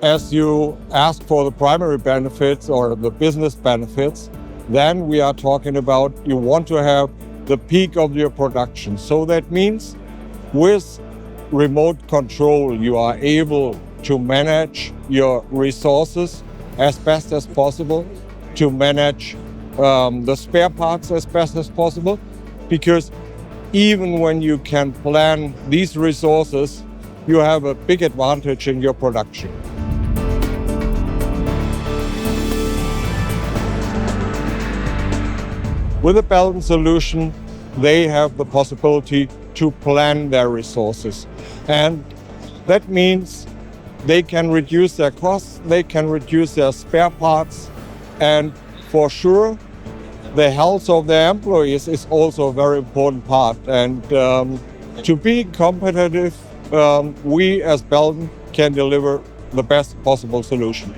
as you ask for the primary benefits or the business benefits, then we are talking about you want to have the peak of your production. So that means with remote control, you are able to manage your resources as best as possible, to manage the spare parts as best as possible, because even when you can plan these resources, you have a big advantage in your production. With a Belden solution, they have the possibility to plan their resources. And that means they can reduce their costs, they can reduce their spare parts, and for sure, the health of their employees is also a very important part. And to be competitive, we as Belden can deliver the best possible solution.